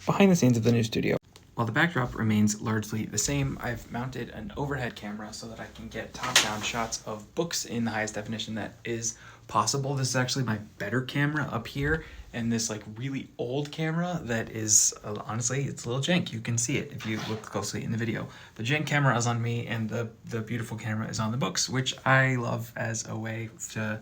behind the scenes of the new studio. While the backdrop remains largely the same, I've mounted an overhead camera so that I can get top-down shots of books in the highest definition that is possible. This is actually my better camera up here, and this like really old camera that is honestly, it's a little jank. You can see it if you look closely in the video. The jank camera is on me, and the beautiful camera is on the books, which I love as a way to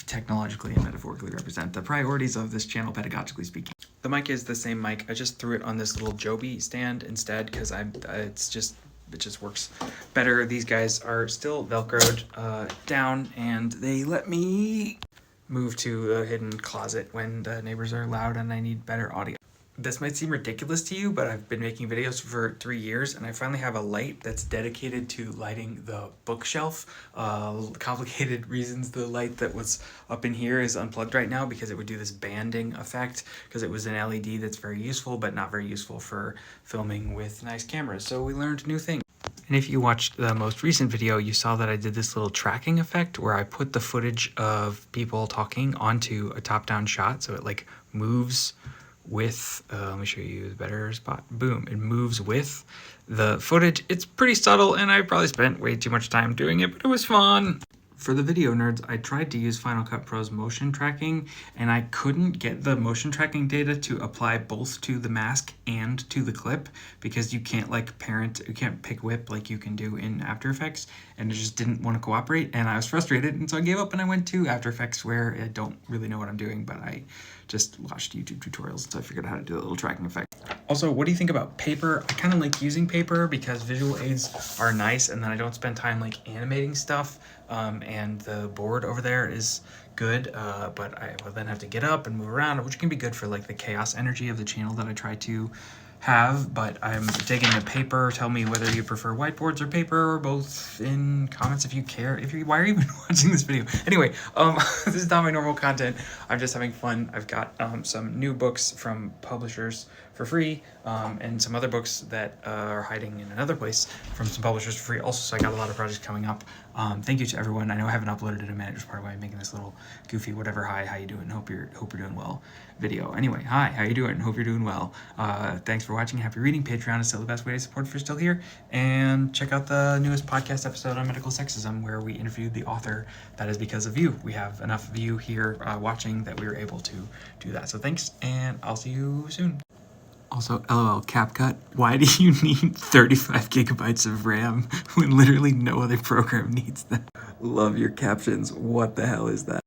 technologically and metaphorically represent the priorities of this channel, pedagogically speaking. The mic is the same mic. I just threw it on this little Joby stand instead because it just works better. These guys are still Velcroed down, and they let me move to a hidden closet when the neighbors are loud and I need better audio. This might seem ridiculous to you, but I've been making videos for 3 years, and I finally have a light that's dedicated to lighting the bookshelf. Complicated reasons. The light that was up in here is unplugged right now because it would do this banding effect, because it was an LED that's very useful, but not very useful for filming with nice cameras. So we learned new things. And if you watched the most recent video, you saw that I did this little tracking effect where I put the footage of people talking onto a top-down shot, so it like moves with, let me show you the better spot. Boom, it moves with the footage. It's pretty subtle, and I probably spent way too much time doing it, but it was fun. For the video nerds, I tried to use Final Cut Pro's motion tracking, and I couldn't get the motion tracking data to apply both to the mask and to the clip, because you can't like you can't pick whip like you can do in After Effects, and it just didn't want to cooperate, and I was frustrated, and so I gave up and I went to After Effects, where I don't really know what I'm doing, but I just watched YouTube tutorials, so I figured out how to do a little tracking effect. Also, what do you think about paper? I kind of like using paper because visual aids are nice, and then I don't spend time like animating stuff, and the board over there is good, but I will then have to get up and move around, which can be good for like the chaos energy of the channel that I try to have. But I'm digging the paper. Tell me whether you prefer whiteboards or paper, or both in comments if you care. Why are you even watching this video? Anyway, this is not my normal content. I'm just having fun. I've got some new books from publishers for free, and some other books that are hiding in another place from some publishers for free also, so I got a lot of projects coming up. Thank you to everyone. I know I haven't uploaded in a minute, which is part of why I'm making this little goofy whatever, hi, how you doing, hope you're doing well video. Anyway, hi, how you doing, hope you're doing well. Thanks for watching, happy reading. Patreon is still the best way to support if you're still here, and check out the newest podcast episode on medical sexism, where we interviewed the author. That is because of you. We have enough of you here watching that we were able to do that, so thanks, and I'll see you soon. Also, LOL, CapCut, why do you need 35 gigabytes of RAM when literally no other program needs that? Love your captions. What the hell is that?